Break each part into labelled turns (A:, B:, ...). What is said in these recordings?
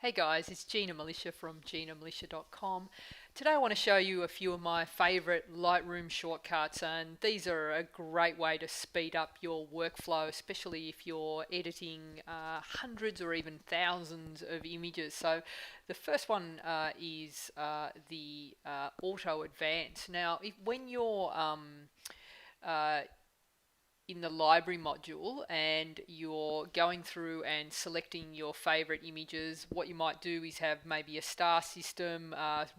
A: Hey guys, it's Gina Militia from ginamilitia.com. Today I want to show you a few of my favorite Lightroom shortcuts, and these are a great way to speed up your workflow, especially if you're editing hundreds or even thousands of images. So the first one is the Auto Advance. Now, when you're uh, in the library module and you're going through and selecting your favorite images, what you might do is have maybe a star system,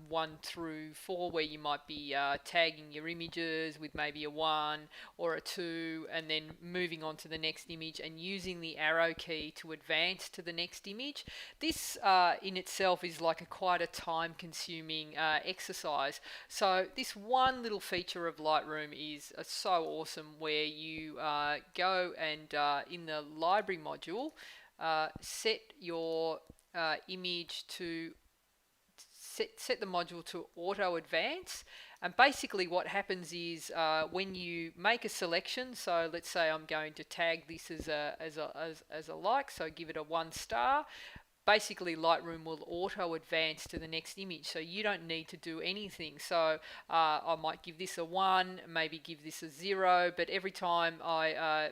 A: 1 through 4, where you might be tagging your images with maybe a 1 or a 2, and then moving on to the next image and using the arrow key to advance to the next image. This in itself is like quite a time consuming exercise. So this one little feature of Lightroom is so awesome, where you go and in the library module set your image to set the module to auto advance. And basically what happens is when you make a selection, so let's say I'm going to tag this as a like, so give it a 1 star. Basically Lightroom will auto advance to the next image, so you don't need to do anything. So I might give this a 1, maybe give this a 0, but every time I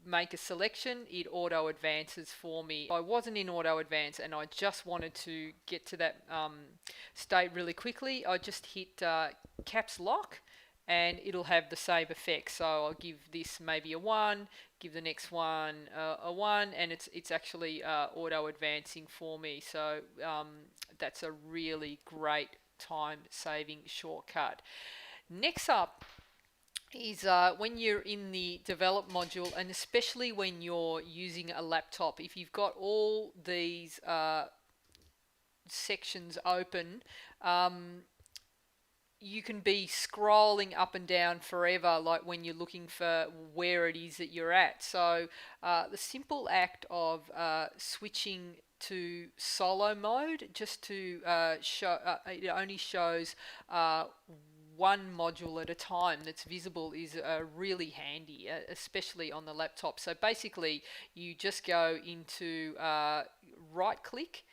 A: make a selection, it auto advances for me. If I wasn't in auto advance and I just wanted to get to that state really quickly, I just hit caps lock and it'll have the same effect. So I'll give this maybe a 1, give the next one a 1, and it's actually auto advancing for me. So that's a really great time saving shortcut. Next up is when you're in the develop module, and especially when you're using a laptop, if you've got all these sections open, you can be scrolling up and down forever, like when you're looking for where it is that you're at. So the simple act of switching to solo mode, just to show, it only shows one module at a time that's visible, is really handy, especially on the laptop. So basically you just go into right click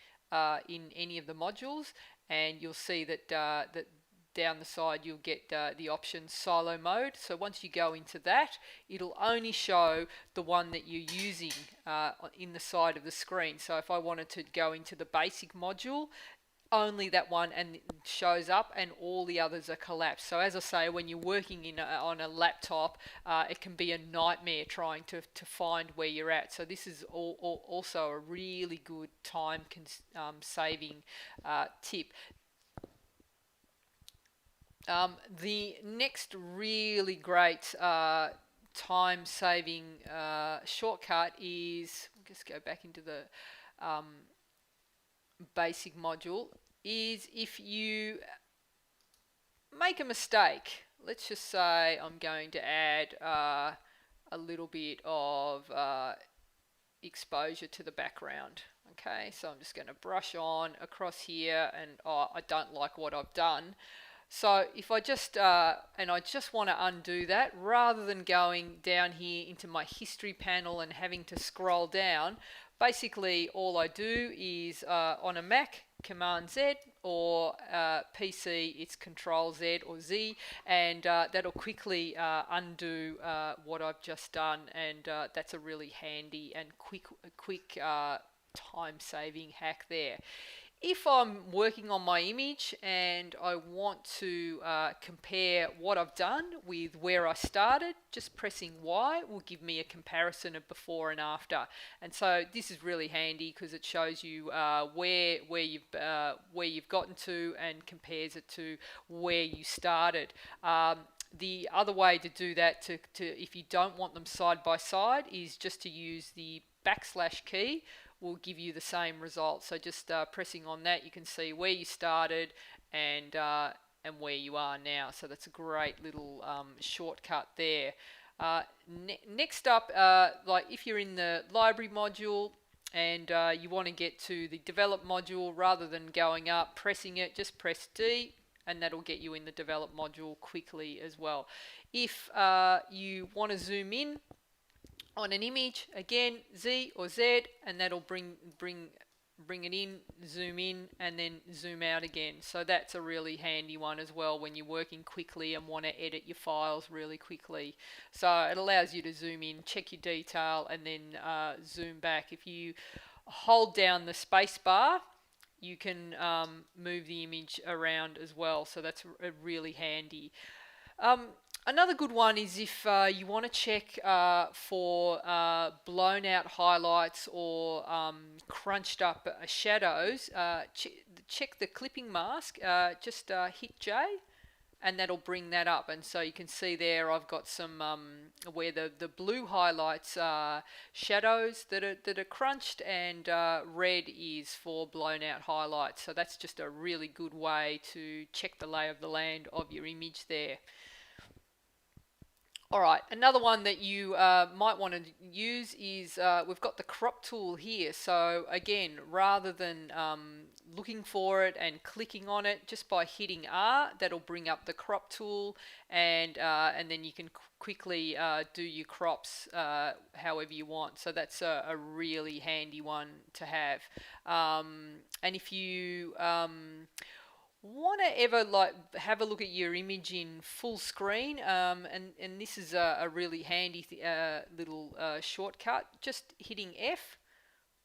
A: in any of the modules, and you'll see that that down the side you'll get the option solo mode. So once you go into that, it'll only show the one that you're using in the side of the screen. So if I wanted to go into the basic module, only that one and shows up, and all the others are collapsed. So as I say, when you're working on a laptop, it can be a nightmare trying to find where you're at. So this is also a really good time saving tip. The next really great time-saving shortcut is, just go back into the basic module, is if you make a mistake. Let's just say I'm going to add a little bit of exposure to the background. Okay, so I'm just going to brush on across here, and I don't like what I've done. So if I just, and I just want to undo that, rather than going down here into my history panel and having to scroll down, basically all I do is on a Mac, Command Z, or PC, it's Control Z or Z, and that'll quickly undo what I've just done, and that's a really handy and quick time-saving hack there. If I'm working on my image and I want to compare what I've done with where I started, just pressing Y will give me a comparison of before and after. And so this is really handy because it shows you where you've gotten to and compares it to where you started. The other way to do that, to if you don't want them side by side, is just to use the backslash key. Will give you the same result. So just pressing on that, you can see where you started and where you are now. So that's a great little shortcut there. Next up, like if you're in the library module and you want to get to the develop module, rather than going up, pressing it, just press D, and that'll get you in the develop module quickly as well. If you want to zoom in on an image, again Z or Z, and that'll bring bring it in, and then zoom out again. So that's a really handy one as well when you're working quickly and want to edit your files really quickly. So it allows you to zoom in, check your detail, and then zoom back. If you hold down the space bar, you can move the image around as well. So that's really handy. Um, Another good one is if you want to check for blown out highlights or crunched up shadows, check the clipping mask, just hit J, and that'll bring that up. And so you can see there I've got some where the blue highlights are shadows that are crunched, and red is for blown out highlights. So that's just a really good way to check the lay of the land of your image there. All right, another one that you might want to use is we've got the crop tool here. So again, rather than looking for it and clicking on it, just by hitting R, that'll bring up the crop tool, and then you can quickly do your crops however you want. So that's a really handy one to have. And if you want to ever like have a look at your image in full screen, and this is a really handy little shortcut, just hitting F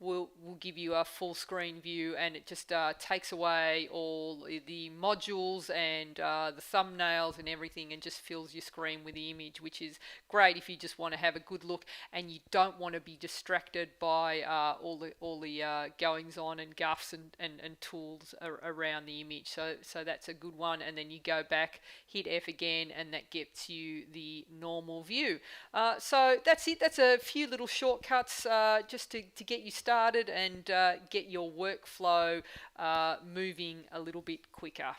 A: will give you a full screen view, and it just takes away all the modules and the thumbnails and everything, and just fills your screen with the image, which is great if you just want to have a good look and you don't want to be distracted by all the goings on and guffs and tools around the image. So that's a good one. And then you go back, hit F again, and that gets you the normal view. So that's it. That's a few little shortcuts just to get you started and get your workflow moving a little bit quicker.